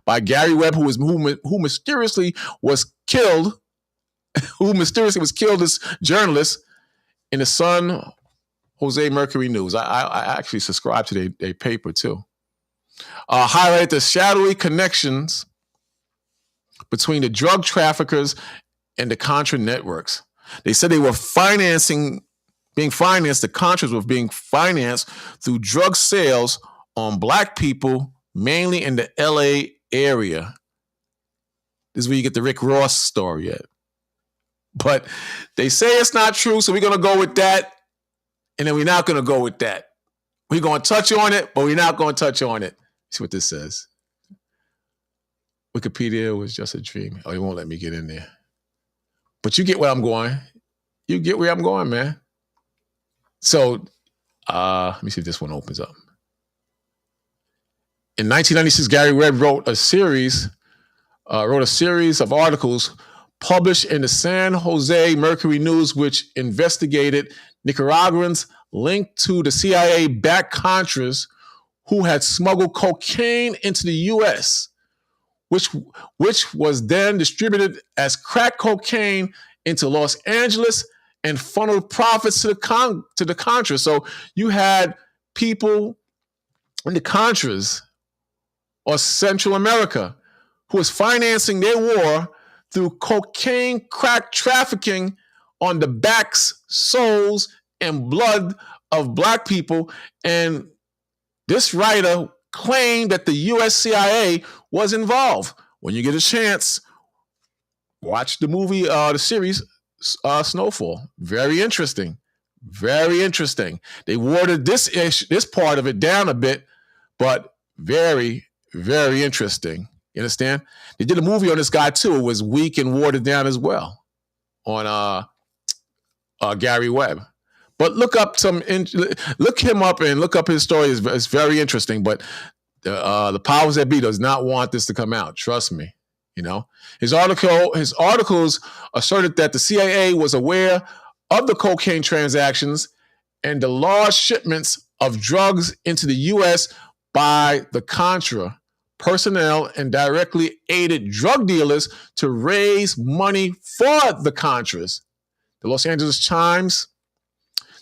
by Gary Webb, who mysteriously was killed, this journalist, in the Sun Jose Mercury News. I actually subscribe to their paper too. Highlighted the shadowy connections between the drug traffickers and the Contra networks. They said they were the Contras were being financed through drug sales on black people, mainly in the LA area. This is where you get the Rick Ross story at. But they say it's not true, so we're going to go with that. And then we're not going to go with that. We're going to touch on it, but we're not going to touch on it. See what this says. Wikipedia was just a dream. Oh, he won't let me get in there. But you get where I'm going. You get where I'm going, man. So, let me see if this one opens up. In 1996, Gary Webb wrote a series of articles published in the San Jose Mercury News, which investigated Nicaraguans linked to the CIA-backed Contras who had smuggled cocaine into the U.S., which was then distributed as crack cocaine into Los Angeles and funneled profits to the Contras. So you had people in the Contras or Central America who was financing their war through cocaine crack trafficking on the backs, souls, and blood of black people. And this writer claimed that the U.S. CIA was involved. When you get a chance, watch the movie, the series, Snowfall. Very interesting. Very interesting. They watered this part of it down a bit, but very, very interesting. You understand? They did a movie on this guy too. It was weak and watered down as well on Gary Webb. But look him up and look up his story. It's very interesting. But the powers that be does not want this to come out. Trust me. You know, his articles asserted that the CIA was aware of the cocaine transactions and the large shipments of drugs into the U.S. by the Contra personnel and directly aided drug dealers to raise money for the Contras. The Los Angeles Times,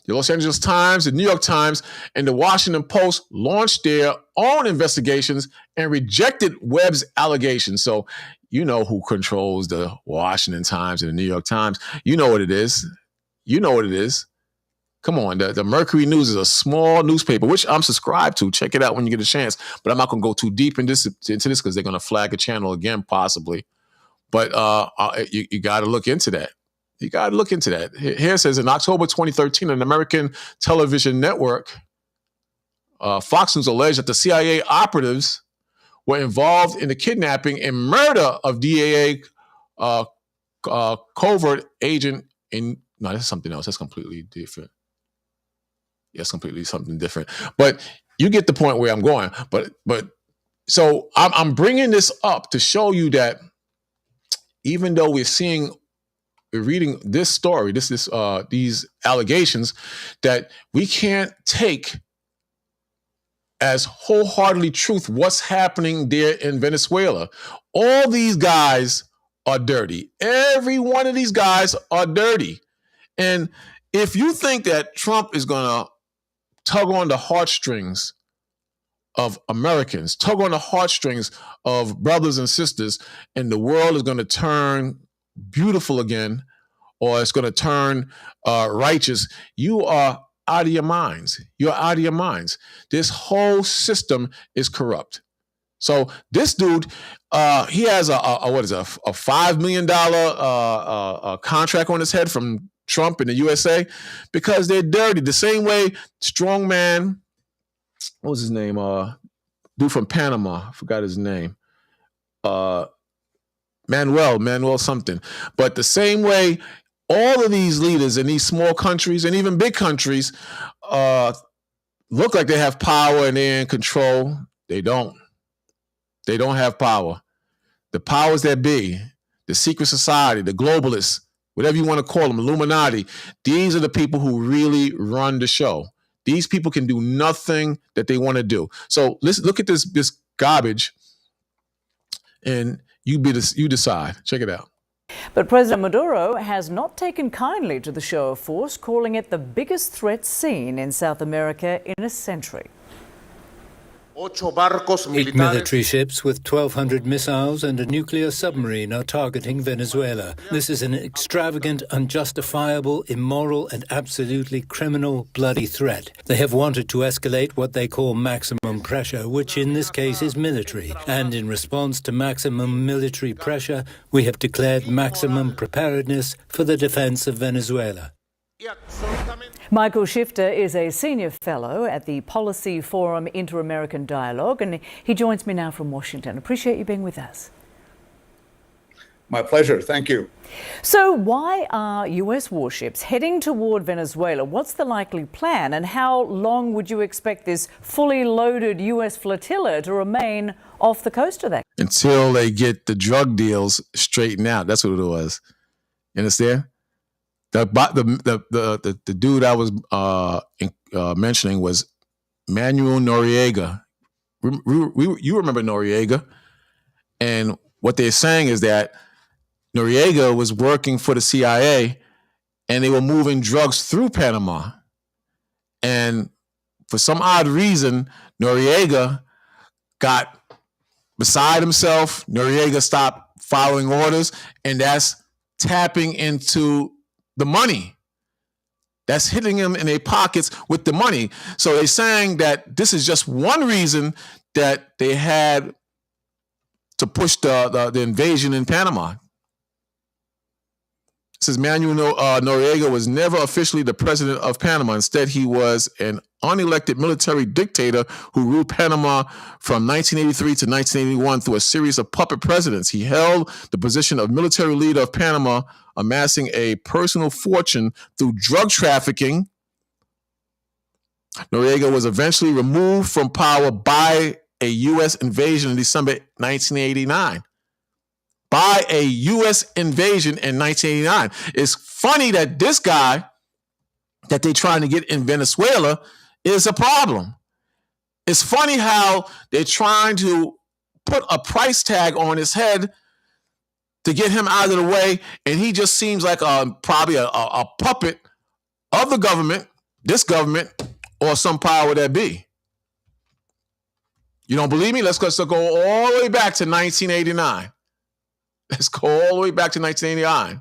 the New York Times, and the Washington Post launched their own investigations and rejected Webb's allegations. So you know who controls the Washington Times and the New York Times. You know what it is. Come on, the Mercury News is a small newspaper, which I'm subscribed to. Check it out when you get a chance. But I'm not going to go too deep into this because they're going to flag a channel again, possibly. But you got to look into that. You got to look into that. Here it says, in October 2013, an American television network, Fox News, alleged that the CIA operatives were involved in the kidnapping and murder of DAA covert agent in... No, that's something else. That's completely different. Yes, completely something different. But you get the point where I'm going. But so I'm bringing this up to show you that even though we're reading this story, these allegations, that we can't take as wholeheartedly truth what's happening there in Venezuela. All these guys are dirty. Every one of these guys are dirty. And if you think that Trump is going to tug on the heartstrings of Americans, tug on the heartstrings of brothers and sisters, and the world is going to turn beautiful again, or it's going to turn righteous, you are out of your minds. You're out of your minds. This whole system is corrupt. So this dude, he has a $5 million contract on his head from Trump in the USA because they're dirty. The same way strongman, what was his name? Dude from Panama, I forgot his name. Manuel something. But the same way all of these leaders in these small countries and even big countries look like they have power and they're in control. They don't. They don't have power. The powers that be, the secret society, the globalists, whatever you want to call them, Illuminati, these are the people who really run the show. These people can do nothing that they want to do. So let's look at this garbage and you decide. Check it out. But President Maduro has not taken kindly to the show of force, calling it the biggest threat seen in South America in a century. 8 military ships with 1,200 missiles and a nuclear submarine are targeting Venezuela. This is an extravagant, unjustifiable, immoral, and absolutely criminal, bloody threat. They have wanted to escalate what they call maximum pressure, which in this case is military. And in response to maximum military pressure, we have declared maximum preparedness for the defense of Venezuela. Michael Shifter is a senior fellow at the Policy Forum Inter-American Dialogue, and he joins me now from Washington. Appreciate you being with us. My pleasure. Thank you. So why are US warships heading toward Venezuela? What's the likely plan, and how long would you expect this fully loaded US flotilla to remain off the coast of that? Until they get the drug deals straightened out. That's what it was. You understand? The dude I was mentioning was Manuel Noriega. You remember Noriega? And what they're saying is that Noriega was working for the CIA, and they were moving drugs through Panama. And for some odd reason, Noriega got beside himself. Noriega stopped following orders, and that's tapping into the money. That's hitting them in their pockets with the money. So they're saying that this is just one reason that they had to push the invasion in Panama. It says Manuel Noriega was never officially the president of Panama. Instead, he was an unelected military dictator who ruled Panama from 1983 to 1981 through a series of puppet presidents. He held the position of military leader of Panama, amassing a personal fortune through drug trafficking. Noriega was eventually removed from power by a U.S. invasion in December 1989. By a U.S. invasion in 1989. It's funny that this guy that they're trying to get in Venezuela is a problem. It's funny how they're trying to put a price tag on his head to get him out of the way, and he just seems like probably a puppet of the government, this government, or some power that be. You don't believe me? Let's go all the way back to 1989. Let's go all the way back to 1989.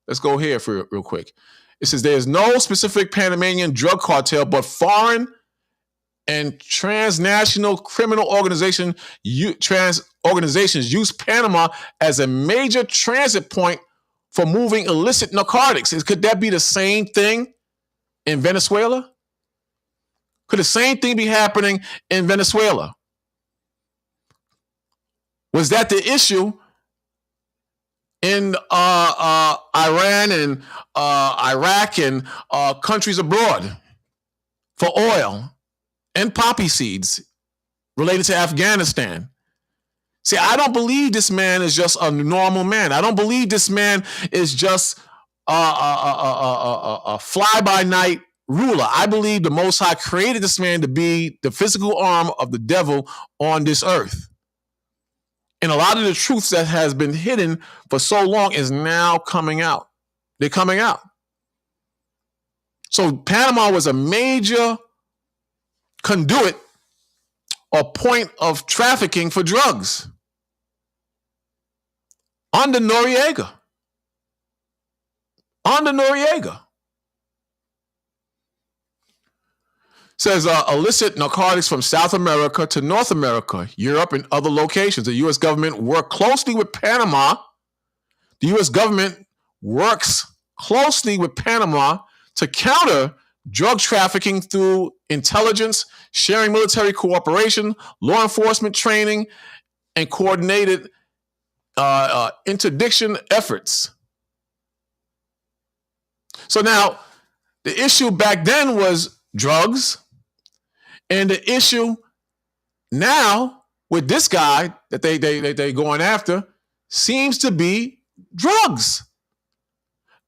Let's go here for real quick. It says there's no specific Panamanian drug cartel, but foreign and transnational criminal organizations use Panama as a major transit point for moving illicit narcotics. Could that be the same thing in Venezuela? Could the same thing be happening in Venezuela? Was that the issue in Iran and Iraq and countries abroad for oil and poppy seeds related to Afghanistan? See, I don't believe this man is just a normal man. I don't believe this man is just a fly-by-night ruler. I believe the Most High created this man to be the physical arm of the devil on this earth. And a lot of the truths that has been hidden for so long is now coming out. They're coming out. So Panama was a major conduit or point of trafficking for drugs under Noriega. Says illicit narcotics from South America to North America, Europe, and other locations. The U.S. government worked closely with Panama. The U.S. government works closely with Panama to counter drug trafficking through intelligence, sharing military cooperation, law enforcement training, and coordinated interdiction efforts. So now, the issue back then was drugs. And the issue now with this guy that they going after seems to be drugs.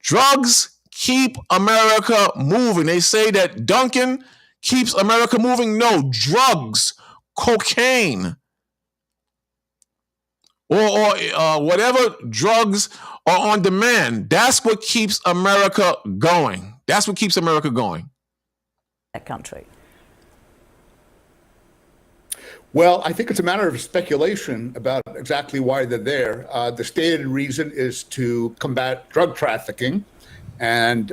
Drugs keep America moving. They say that Duncan keeps America moving. No, drugs, cocaine, or whatever drugs are on demand. That's what keeps America going. That's what keeps America going. That country. Well, I think it's a matter of speculation about exactly why they're there. The stated reason is to combat drug trafficking. And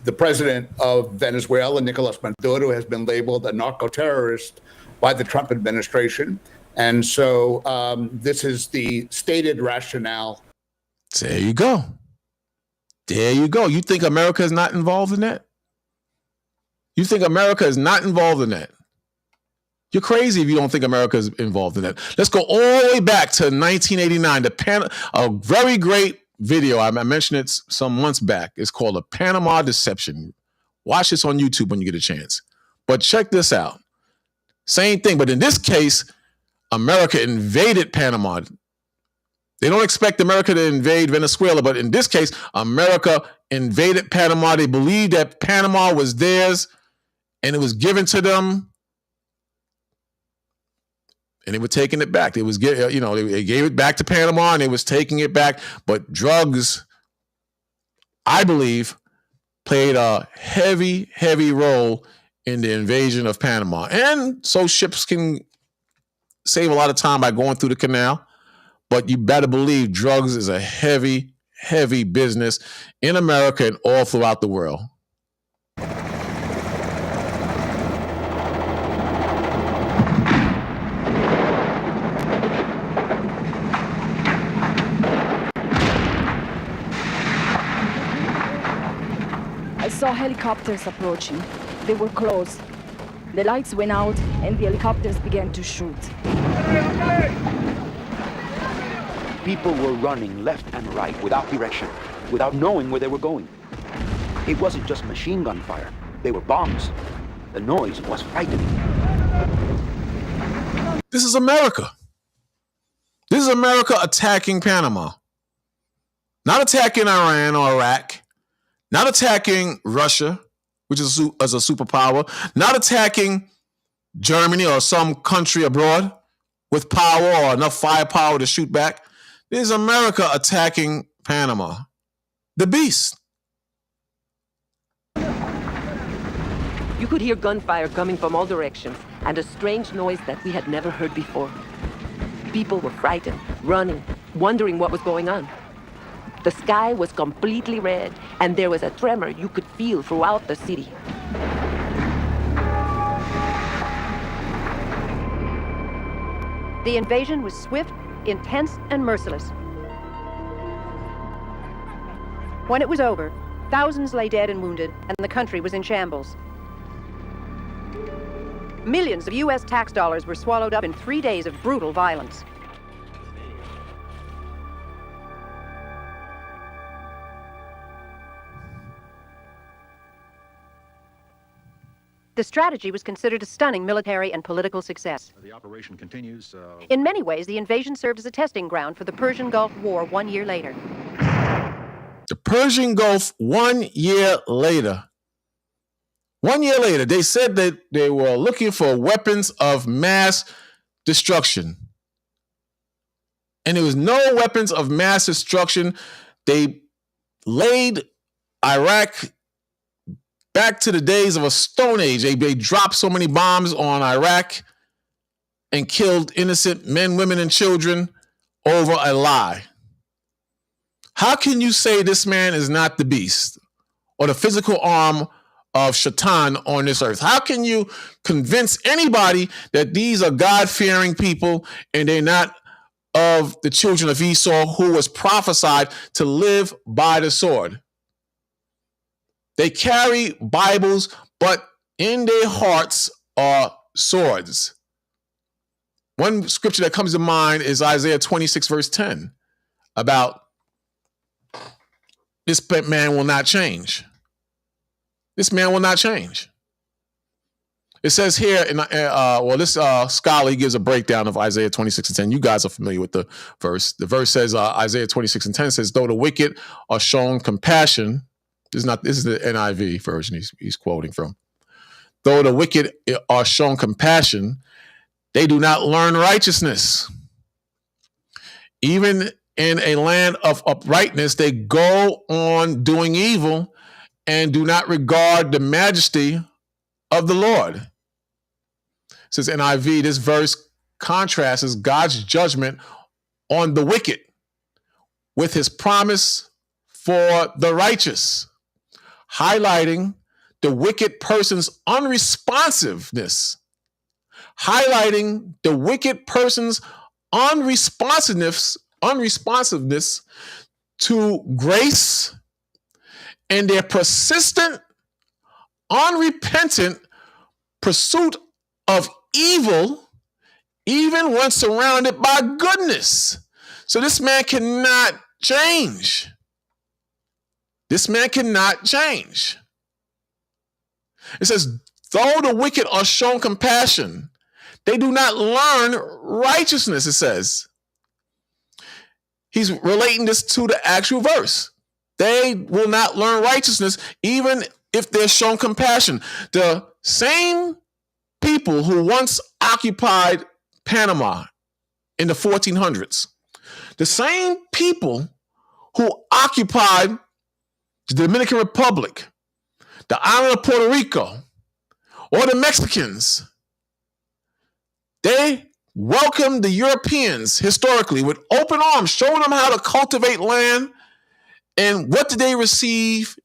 the president of Venezuela, Nicolas Maduro, has been labeled a narco-terrorist by the Trump administration. And so this is the stated rationale. There you go. There you go. You think America is not involved in that? You think America is not involved in that? You're crazy if you don't think America is involved in that. Let's go all the way back to 1989. A very great video. I mentioned it some months back. It's called The Panama Deception. Watch this on YouTube when you get a chance. But check this out. Same thing, but in this case, America invaded Panama. They don't expect America to invade Venezuela, but in this case, America invaded Panama. They believed that Panama was theirs and it was given to them. And they were taking it back. They gave it back to Panama and they was taking it back. But drugs, I believe, played a heavy, heavy role in the invasion of Panama. And so ships can save a lot of time by going through the canal. But you better believe drugs is a heavy, heavy business in America and all throughout the world. I saw helicopters approaching. They were close. The lights went out and the helicopters began to shoot. People were running left and right without direction, without knowing where they were going. It wasn't just machine gun fire. They were bombs. The noise was frightening. This is America. This is America attacking Panama. Not attacking Iran or Iraq. Not attacking Russia, which is a superpower. Not attacking Germany or some country abroad with power or enough firepower to shoot back. This is America attacking Panama. The beast. You could hear gunfire coming from all directions and a strange noise that we had never heard before. People were frightened, running, wondering what was going on. The sky was completely red, and there was a tremor you could feel throughout the city. The invasion was swift, intense, and merciless. When it was over, thousands lay dead and wounded, and the country was in shambles. Millions of U.S. tax dollars were swallowed up in 3 days of brutal violence. The strategy was considered a stunning military and political success. The operation continues. In many ways, the invasion served as a testing ground for the Persian Gulf War 1 year later. The Persian Gulf 1 year later. 1 year later, they said that they were looking for weapons of mass destruction. And there was no weapons of mass destruction. They laid Iraq back to the days of a Stone Age. They dropped so many bombs on Iraq and killed innocent men, women, and children over a lie. How can you say this man is not the beast or the physical arm of Shaitan on this earth? How can you convince anybody that these are God-fearing people and they're not of the children of Esau who was prophesied to live by the sword? They carry Bibles, but in their hearts are swords. One scripture that comes to mind is Isaiah 26, verse 10, about this man will not change. This man will not change. It says here, this scholar, he gives a breakdown of Isaiah 26 and 10. You guys are familiar with the verse. The verse says, Isaiah 26 and 10 says, though the wicked are shown compassion. This is the NIV version he's quoting from. Though the wicked are shown compassion, they do not learn righteousness. Even in a land of uprightness, they go on doing evil and do not regard the majesty of the Lord. It says NIV, this verse contrasts God's judgment on the wicked with his promise for the righteous, highlighting the wicked person's unresponsiveness, unresponsiveness to grace and their persistent, unrepentant pursuit of evil, even when surrounded by goodness. So this man cannot change. It says, though the wicked are shown compassion, they do not learn righteousness, it says. He's relating this to the actual verse. They will not learn righteousness even if they're shown compassion. The same people who once occupied Panama in the 1400s, the same people who occupied the Dominican Republic, the island of Puerto Rico, or the Mexicans, they welcomed the Europeans historically with open arms, showing them how to cultivate land. And what did they receive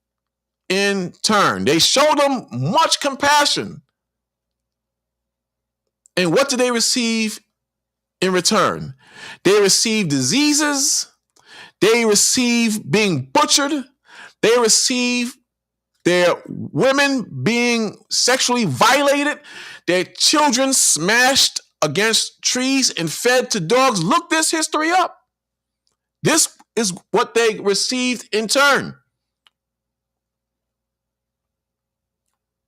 in turn? They showed them much compassion. And what did they receive in return? They received diseases. They received being butchered. They received their women being sexually violated, their children smashed against trees and fed to dogs. Look this history up. This is what they received in turn.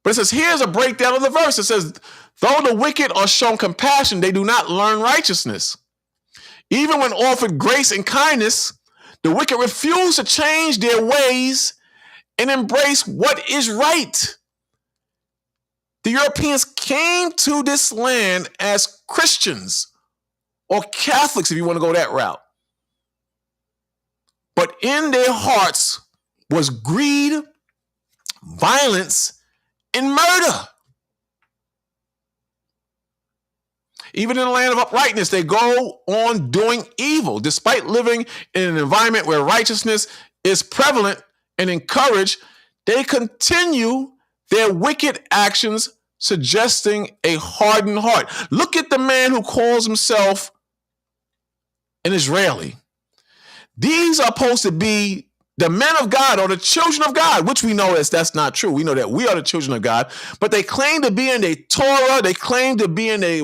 But it says, here's a breakdown of the verse. It says, though the wicked are shown compassion, they do not learn righteousness. Even when offered grace and kindness, the wicked refuse to change their ways and embrace what is right. The Europeans came to this land as Christians or Catholics, if you want to go that route. But in their hearts was greed, violence, and murder. Even in the land of uprightness, they go on doing evil. Despite living in an environment where righteousness is prevalent and encouraged, they continue their wicked actions, suggesting a hardened heart. Look at the man who calls himself an Israeli. These are supposed to be the men of God or the children of God, which we know that's not true. We know that we are the children of God, but they claim to be in a Torah, they claim to be in a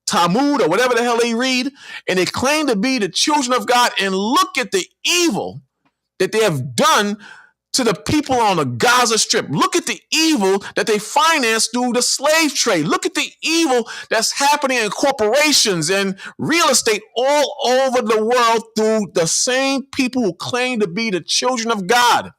Talmud or whatever the hell they read, and they claim to be the children of God. And look at the evil that they have done to the people on the Gaza Strip. Look at the evil that they finance through the slave trade. Look at the evil that's happening in corporations and real estate all over the world through the same people who claim to be the children of God.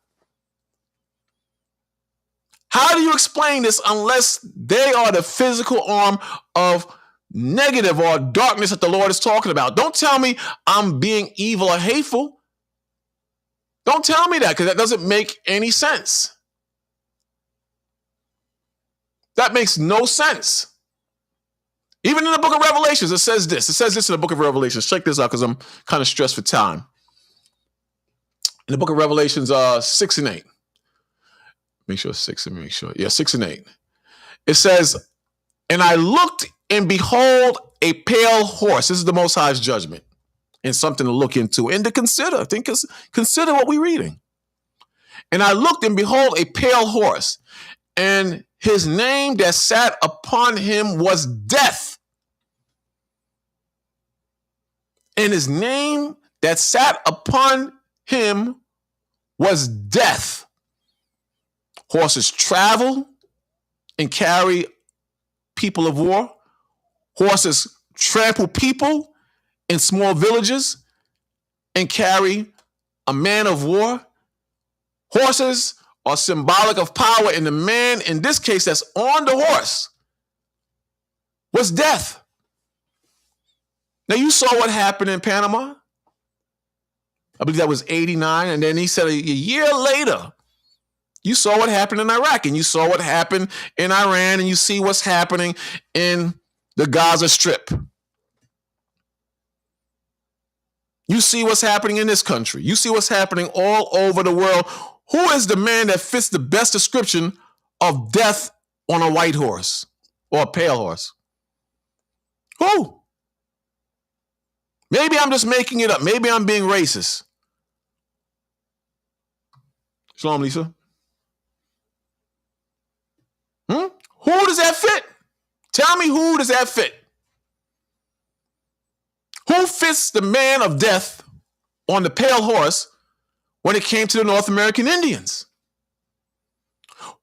How do you explain this unless they are the physical arm of negative or darkness that the Lord is talking about? Don't tell me I'm being evil or hateful. Don't tell me that, because that doesn't make any sense. That makes no sense. Even in the book of Revelations, it says this. It says this in the book of Revelations. Check this out, because I'm kind of stressed for time. In the book of Revelations 6 and 8. Make sure 6 and make sure. Yeah, 6 and 8. It says, and I looked and behold a pale horse. This is the Most High's judgment. And something to look into and to consider. Consider what we're reading. And I looked and behold a pale horse, and his name that sat upon him was Death. And his name that sat upon him was Death. Horses travel and carry people of war. Horses trample people in small villages and carry a man of war. Horses are symbolic of power, and the man in this case that's on the horse was Death. Now you saw what happened in Panama. I believe that was 89. And then he said a year later, you saw what happened in Iraq, and you saw what happened in Iran, and you see what's happening in the Gaza Strip. You see what's happening in this country. You see what's happening all over the world. Who is the man that fits the best description of death on a white horse or a pale horse? Who? Maybe I'm just making it up. Maybe I'm being racist. Shalom, Lisa. Who does that fit? Tell me, who does that fit? Who fits the man of death on the pale horse when it came to the North American Indians?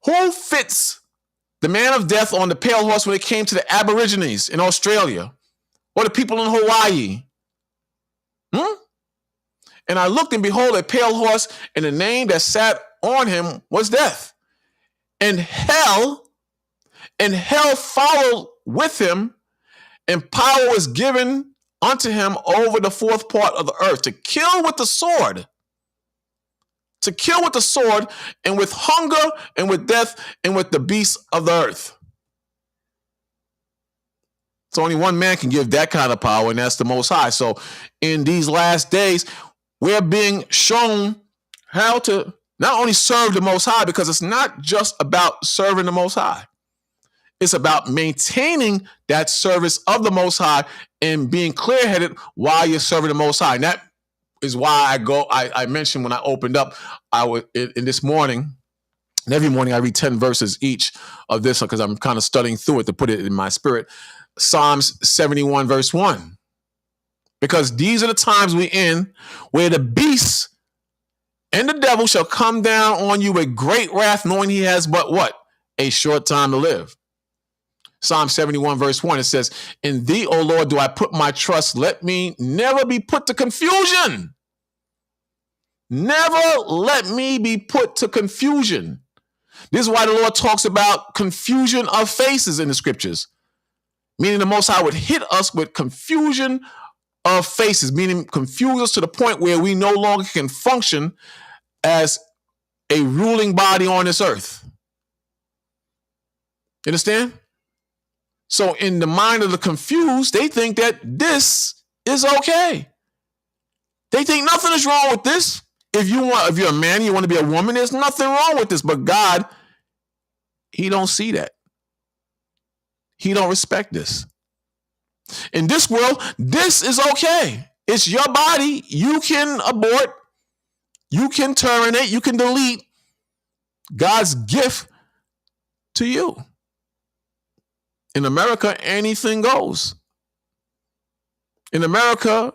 Who fits the man of death on the pale horse when it came to the Aborigines in Australia or the people in Hawaii? And I looked, and behold, a pale horse, and the name that sat on him was death. And hell followed with him, and power was given unto him over the fourth part of the earth to kill with the sword. To kill with the sword, and with hunger, and with death, and with the beasts of the earth. So only one man can give that kind of power, and that's the Most High. So in these last days, we're being shown how to not only serve the Most High, because it's not just about serving the Most High. It's about maintaining that service of the Most High and being clear-headed while you're serving the Most High. And that is why I mentioned when I opened up, in this morning, and every morning I read 10 verses each of this because I'm kind of studying through it to put it in my spirit. Psalms 71 verse 1. Because these are the times we're in where the beasts and the devil shall come down on you with great wrath, knowing he has but what? A short time to live. Psalm 71 verse 1, it says, in thee, O Lord, do I put my trust. Let me never be put to confusion. Never let me be put to confusion. This is why the Lord talks about confusion of faces in the scriptures. Meaning the Most High would hit us with confusion of faces, meaning confuse us to the point where we no longer can function as a ruling body on this earth. You understand? So in the mind of the confused, they think that this is okay. They think nothing is wrong with this. If you're a man, you want to be a woman, there's nothing wrong with this. But God, he don't see that. He don't respect this. In this world, this is okay. It's your body. You can abort. You can terminate. You can delete God's gift to you. In America, anything goes. In America,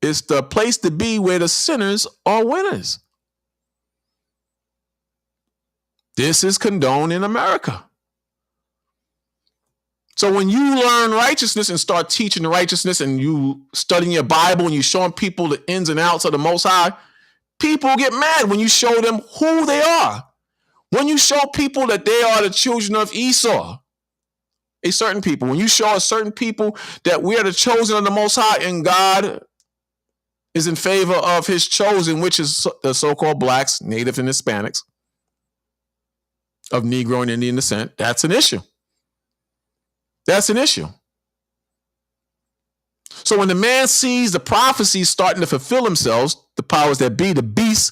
it's the place to be where the sinners are winners. This is condoned in America. So when you learn righteousness and start teaching the righteousness and you studying your Bible and you showing people the ins and outs of the Most High, people get mad when you show them who they are. When you show people that they are the children of Esau, a certain people, when you show a certain people that we are the chosen of the Most High and God is in favor of his chosen, which is the so-called blacks, Native and Hispanics, of Negro and Indian descent, that's an issue. That's an issue. So when the man sees the prophecies starting to fulfill themselves, the powers that be, the beasts,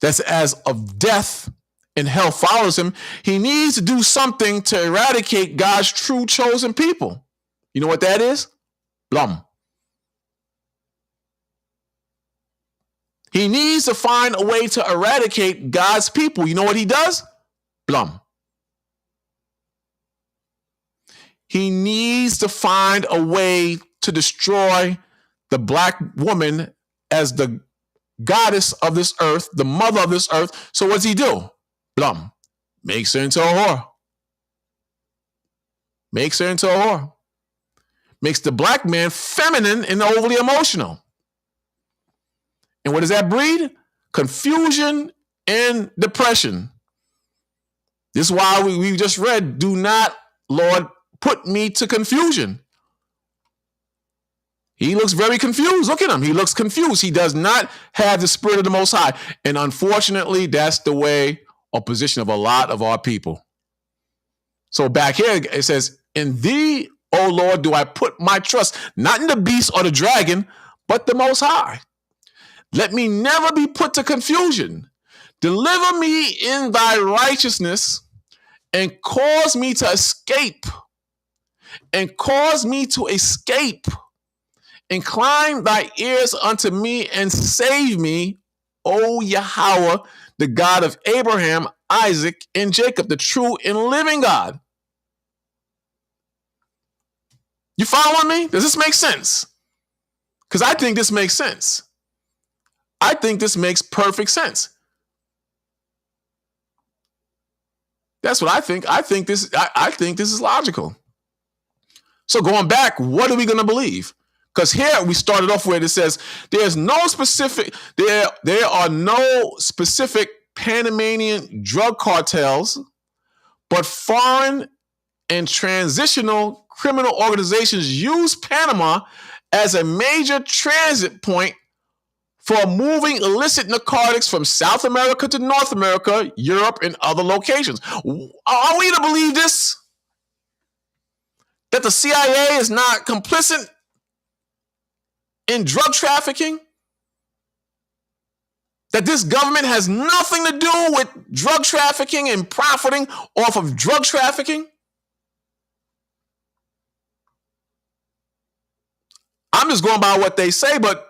that's as of death and hell follows him, he needs to do something to eradicate God's true chosen people. You know what that is? Blum. He needs to find a way to eradicate God's people. You know what he does? Blum. He needs to find a way to destroy the black woman as the goddess of this earth, the mother of this earth. So what does he do? Blum. Makes her into a whore. Makes her into a whore. Makes the black man feminine and overly emotional. And what does that breed? Confusion and depression. This is why we just read, do not, Lord, put me to confusion. He looks very confused. Look at him. He looks confused. He does not have the spirit of the Most High. And unfortunately, that's the way or position of a lot of our people. So back here, it says, in thee, O Lord, do I put my trust, not in the beast or the dragon, but the Most High. Let me never be put to confusion. Deliver me in thy righteousness and cause me to escape. And cause me to escape. Incline thy ears unto me and save me, O Yahweh, the God of Abraham, Isaac, and Jacob, the true and living God. You following me? Does this make sense? Because I think this makes sense. I think this makes perfect sense. That's what I think. I think this is logical. So going back, what are we going to believe? Because here we started off where it says there are no specific Panamanian drug cartels, but foreign and transitional criminal organizations use Panama as a major transit point for moving illicit narcotics from South America to North America, Europe, and other locations. Are we to believe this? That the CIA is not complicit in drug trafficking? That this government has nothing to do with drug trafficking and profiting off of drug trafficking? I'm just going by what they say, but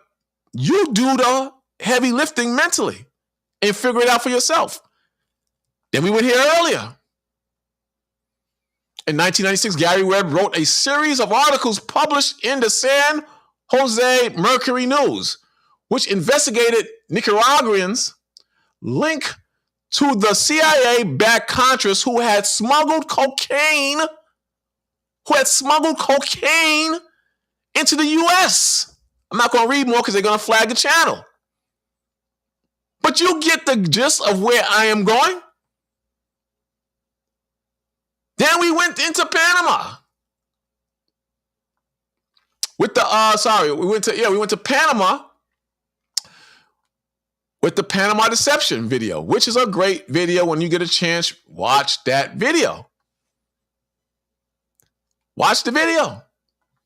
you do the heavy lifting mentally and figure it out for yourself. Then we went here earlier. In 1996, Gary Webb wrote a series of articles published in the San Jose Mercury News, which investigated Nicaraguans linked to the CIA-backed Contras who had smuggled cocaine into the U.S. I'm not going to read more because they're going to flag the channel. But you get the gist of where I am going. Then we went into Panama. We went to Panama with the Panama Deception video, which is a great video. When you get a chance, watch that video. Watch the video.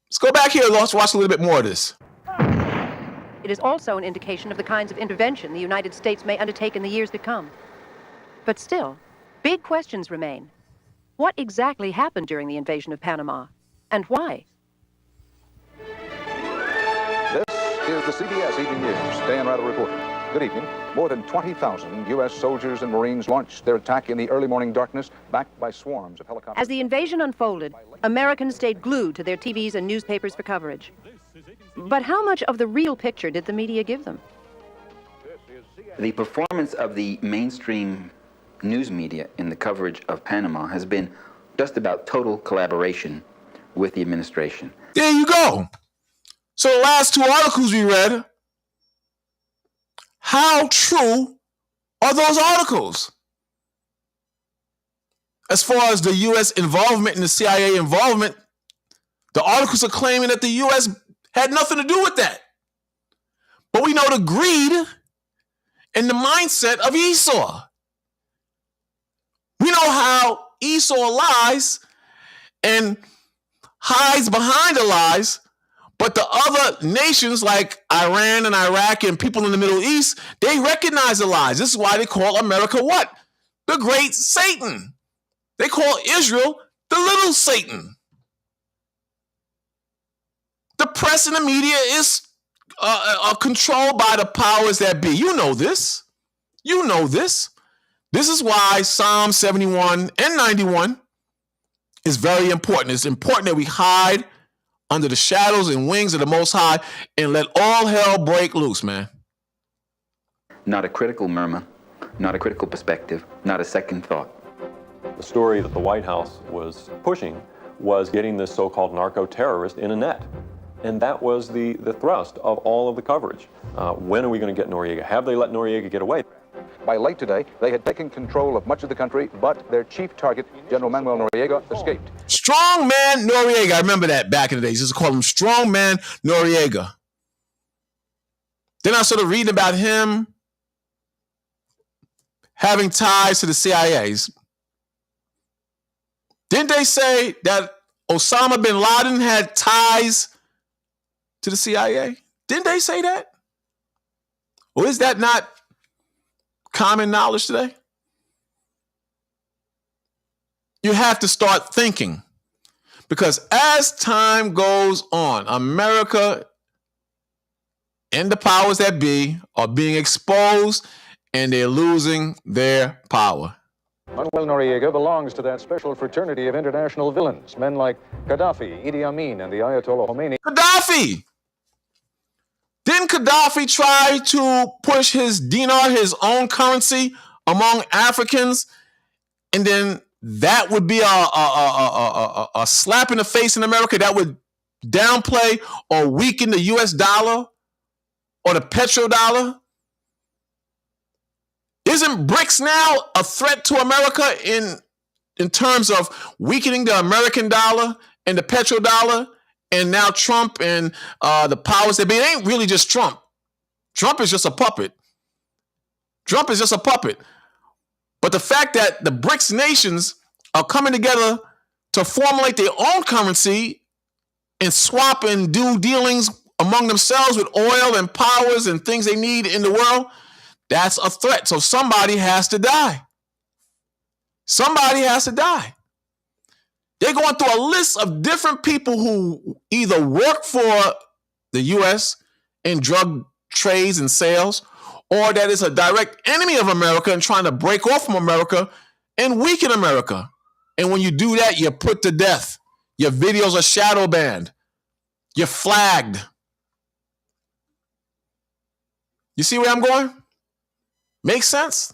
Let's go back here. Let's watch a little bit more of this. It is also an indication of the kinds of intervention the United States may undertake in the years to come. But still, big questions remain. What exactly happened during the invasion of Panama, and why? This is the CBS Evening News. Dan Rather reporting. Good evening. More than 20,000 U.S. soldiers and Marines launched their attack in the early morning darkness, backed by swarms of helicopters. As the invasion unfolded, Americans stayed glued to their TVs and newspapers for coverage. But how much of the real picture did the media give them? The performance of the mainstream news media in the coverage of Panama has been just about total collaboration with the administration. There you go. So the last two articles we read, how true are those articles? As far as the U.S. involvement and the CIA involvement, the articles are claiming that the U.S. had nothing to do with that. But we know the greed and the mindset of Esau. We know how Esau lies and hides behind the lies, but the other nations like Iran and Iraq and people in the Middle East, they recognize the lies. This is why they call America what? The great Satan. They call Israel the little Satan. The press and the media is controlled by the powers that be. You know this. You know this. This is why Psalm 71 and 91 is very important. It's important that we hide under the shadows and wings of the Most High and let all hell break loose, man. Not a critical murmur, not a critical perspective, not a second thought. The story that the White House was pushing was getting this so-called narco-terrorist in a net. And that was the thrust of all of the coverage. When are we going to get Noriega? Have they let Noriega get away? By late today, they had taken control of much of the country, but their chief target, General Manuel Noriega, escaped. Strongman Noriega. I remember that back in the days. Just call him Strongman Noriega. Then I started reading about him having ties to the CIAs. Didn't they say that Osama bin Laden had ties to the CIA? Didn't they say that? Or is that not common knowledge today? You have to start thinking, because as time goes on, America and the powers that be are being exposed and they're losing their power. Manuel Noriega belongs to that special fraternity of international villains, men like Gaddafi, Idi Amin, and the Ayatollah Khomeini. Gaddafi! Didn't Gaddafi try to push his dinar, his own currency, among Africans? And then that would be a slap in the face in America that would downplay or weaken the US dollar or the petrodollar? Isn't BRICS now a threat to America in terms of weakening the American dollar and the petrodollar? And now Trump and the powers that be, it ain't really just Trump. Trump is just a puppet. Trump is just a puppet. But the fact that the BRICS nations are coming together to formulate their own currency and swap and do dealings among themselves with oil and powers and things they need in the world, that's a threat. So somebody has to die. Somebody has to die. They're going through a list of different people who either work for the U.S. in drug trades and sales, or that is a direct enemy of America and trying to break off from America and weaken America. And when you do that, you're put to death. Your videos are shadow banned. You're flagged. You see where I'm going? Makes sense?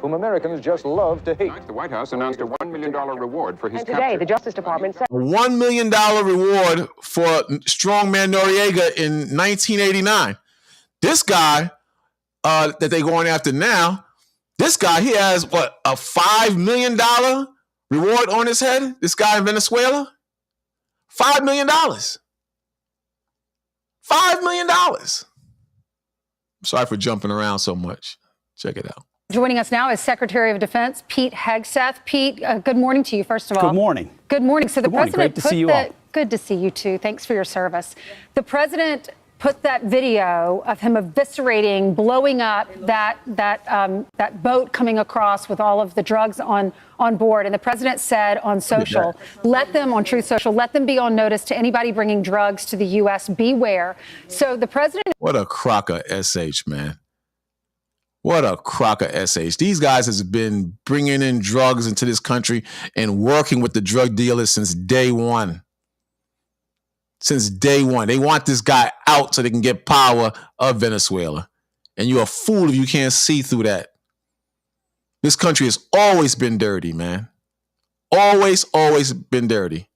Whom Americans just love to hate. The White House announced a $1 million reward for his capture. Today, the Justice Department said A $1 million reward for Strongman Noriega in 1989. This guy that they're going after now, this guy, he has, what, a $5 million reward on his head? This guy in Venezuela? $5 million. $5 million. Sorry for jumping around so much. Check it out. Joining us now is Secretary of Defense Pete Hegseth. Pete, good morning to you, first of all. Good morning. Good morning. So the president Great to see you all. Good to see you too. Thanks for your service. The president put that video of him eviscerating, blowing up that boat coming across with all of the drugs on board. And the president said on social, on Truth Social, let them be on notice to anybody bringing drugs to the U.S. Beware. So the president. What a crock of SH, man. What a crock of SH. These guys have been bringing in drugs into this country and working with the drug dealers since day one. Since day one. They want this guy out so they can get power of Venezuela. And you're a fool if you can't see through that. This country has always been dirty, man. Always been dirty.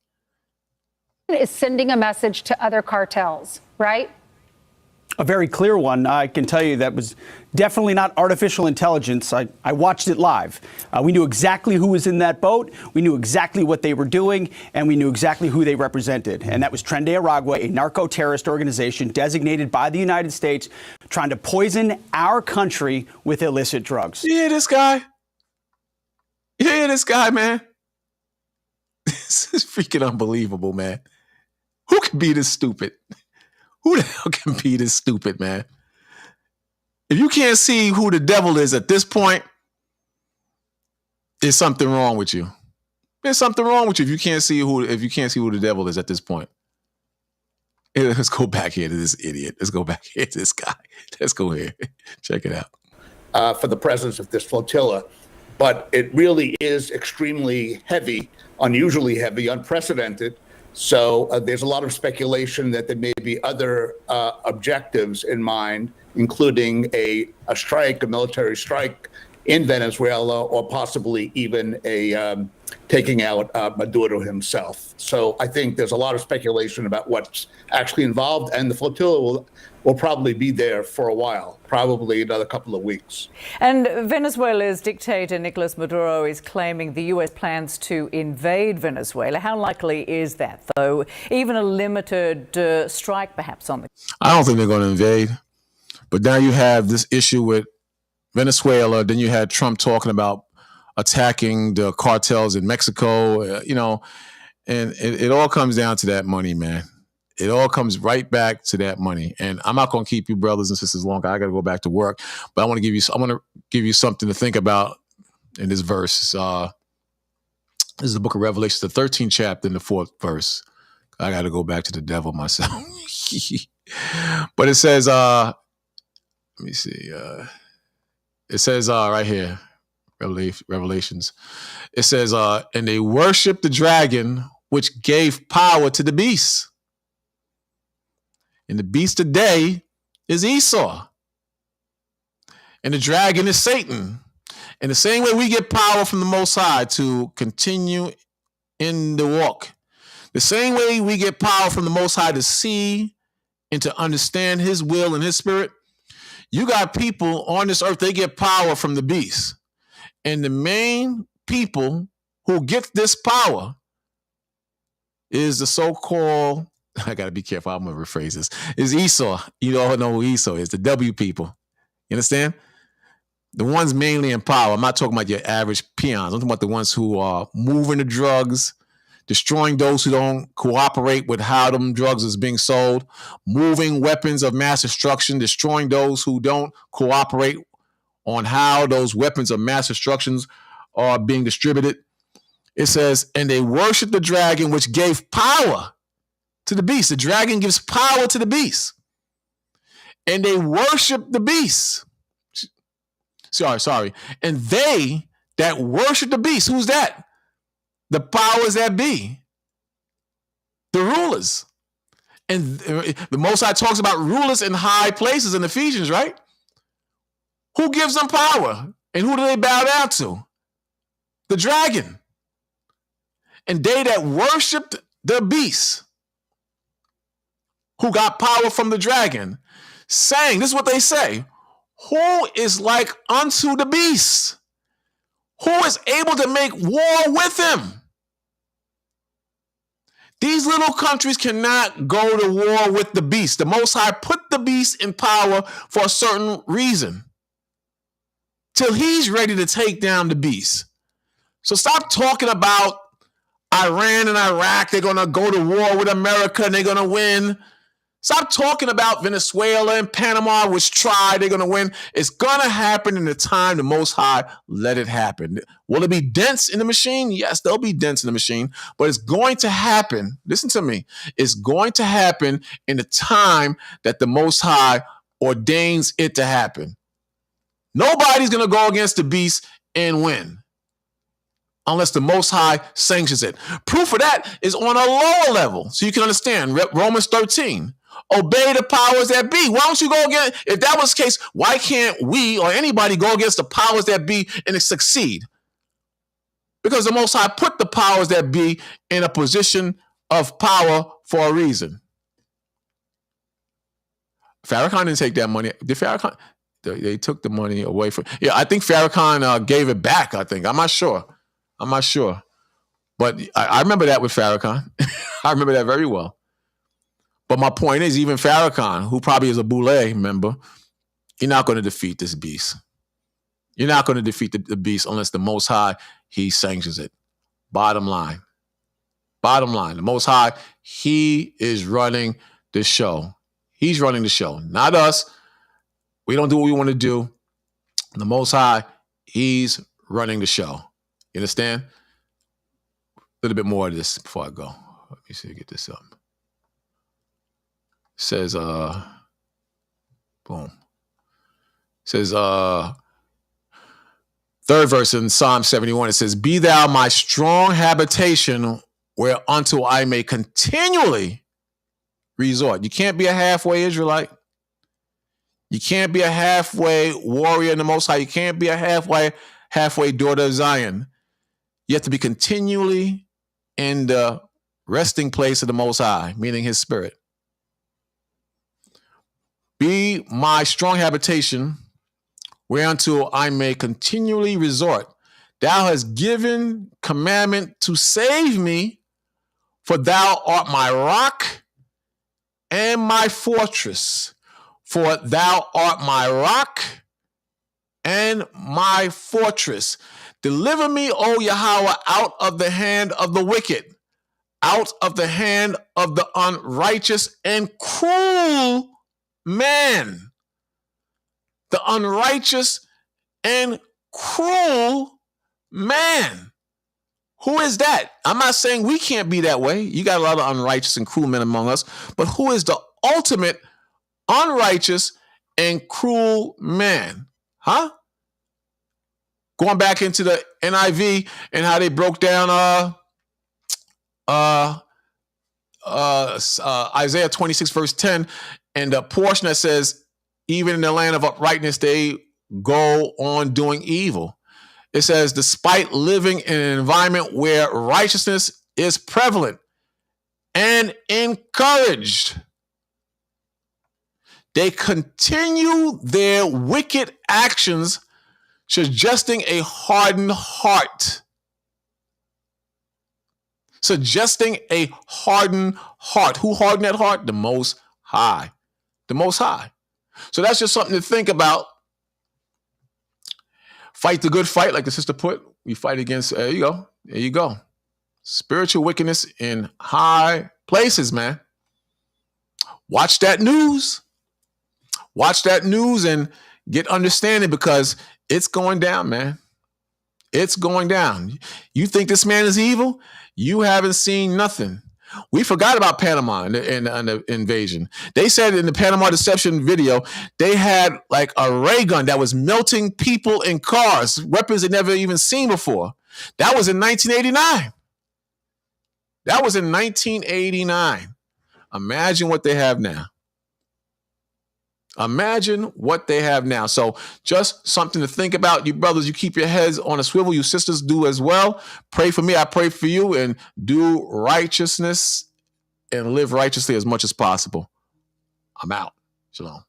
Is sending a message to other cartels, right? A very clear one. I can tell you that was definitely not artificial intelligence. I watched it live. We knew exactly who was in that boat. We knew exactly what they were doing, and we knew exactly who they represented. And that was Tren de Aragua, a narco-terrorist organization designated by the United States, trying to poison our country with illicit drugs. You hear this guy? You hear this guy, man? This is freaking unbelievable, man. Who can be this stupid? Who the hell can be this stupid, man? If you can't see who the devil is at this point, there's something wrong with you. There's something wrong with you if you can't see who the devil is at this point. Let's go back here to this idiot. Let's go back here to this guy. Let's go here. Check it out. For the presence of this flotilla. But it really is extremely heavy, unusually heavy, unprecedented. So there's a lot of speculation that there may be other objectives in mind, including a strike, a military strike in Venezuela, or possibly even taking out Maduro himself. So I think there's a lot of speculation about what's actually involved, and the flotilla will probably be there for a while, probably another couple of weeks. And Venezuela's dictator Nicolas Maduro is claiming the U.S. plans to invade Venezuela. How likely is that, though? Even a limited strike, perhaps, on the... I don't think they're going to invade. But now you have this issue with Venezuela. Then you had Trump talking about attacking the cartels in Mexico, and it all comes down to that money, man. It all comes right back to that money. And I'm not going to keep you brothers and sisters long. I got to go back to work, but I want to give you something to think about in this verse. This is the book of Revelation, the 13th chapter and the 4th verse. I got to go back to the devil myself. But it says, let me see. It says right here, Revelations. It says, and they worshiped the dragon, which gave power to the beast. And the beast today is Esau. And the dragon is Satan. In the same way we get power from the Most High to continue in the walk, the same way we get power from the Most High to see and to understand his will and his spirit, you got people on this earth, they get power from the beast. And the main people who get this power is the so-called, I got to be careful, I'm going to rephrase this, is Esau. You all know who Esau is, the W people. You understand? The ones mainly in power. I'm not talking about your average peons. I'm talking about the ones who are moving the drugs, destroying those who don't cooperate with how them drugs is being sold, moving weapons of mass destruction, destroying those who don't cooperate on how those weapons of mass destructions are being distributed. It says, and they worship the dragon, which gave power to the beast. The dragon gives power to the beast. And they worship the beast. Sorry. And they that worship the beast, who's that? The powers that be. The rulers. And the Most High talks about rulers in high places in Ephesians, right? Who gives them power? And who do they bow down to? The dragon. And they that worshiped the beast, who got power from the dragon, saying, this is what they say, who is like unto the beast? Who is able to make war with him? These little countries cannot go to war with the beast. The Most High put the beast in power for a certain reason, till he's ready to take down the beast. So stop talking about Iran and Iraq. They're going to go to war with America and they're going to win. Stop talking about Venezuela and Panama, which tried, they're going to win. It's going to happen in the time the Most High let it happen. Will it be dents in the machine? Yes, there'll be dents in the machine, but it's going to happen. Listen to me. It's going to happen in the time that the Most High ordains it to happen. Nobody's going to go against the beast and win unless the Most High sanctions it. Proof of that is on a lower level, so you can understand. Romans 13. Obey the powers that be. Why don't you go against, if that was the case, why can't we or anybody go against the powers that be and succeed? Because the Most High put the powers that be in a position of power for a reason. Farrakhan didn't take that money. Did Farrakhan? They took the money away from. Yeah, I think Farrakhan gave it back. I think. I'm not sure. But I remember that with Farrakhan. I remember that very well. But my point is, even Farrakhan, who probably is a Boule member, you're not going to defeat this beast. You're not going to defeat the beast unless the Most High, he sanctions it. Bottom line. The Most High, he is running the show. He's running the show, not us. We don't do what we want to do. The Most High, he's running the show. You understand? A little bit more of this before I go. Let me see, get this up. It says, boom. It says, third verse in Psalm 71, it says, be thou my strong habitation whereunto I may continually resort. You can't be a halfway Israelite. You can't be a halfway warrior in the Most High. You can't be a halfway daughter of Zion. You have to be continually in the resting place of the Most High, meaning his spirit. Be my strong habitation, whereunto I may continually resort. Thou hast given commandment to save me, for thou art my rock and my fortress. For thou art my rock and my fortress. Deliver me, O Yahweh, out of the hand of the wicked, out of the hand of the unrighteous and cruel man. The unrighteous and cruel man. Who is that? I'm not saying we can't be that way. You got a lot of unrighteous and cruel men among us, but who is the ultimate unrighteous and cruel man? Huh? Going back into the NIV and how they broke down Isaiah 26 verse 10, and the portion that says, even in the land of uprightness, they go on doing evil. It says, despite living in an environment where righteousness is prevalent and encouraged, they continue their wicked actions, suggesting a hardened heart. Suggesting a hardened heart. Who hardened that heart? The Most High. The Most High. So that's just something to think about. Fight the good fight, like the sister put. We fight against, there you go. There you go. Spiritual wickedness in high places, man. Watch that news. Watch that news and get understanding, because it's going down, man. It's going down. You think this man is evil? You haven't seen nothing. We forgot about Panama and the invasion. They said in the Panama Deception video, they had like a ray gun that was melting people in cars, weapons they never even seen before. That was in 1989. That was in 1989. Imagine what they have now. Imagine what they have now. So just something to think about. You brothers, you keep your heads on a swivel. You sisters do as well. Pray for me. I pray for you, and do righteousness and live righteously as much as possible. I'm out. Shalom.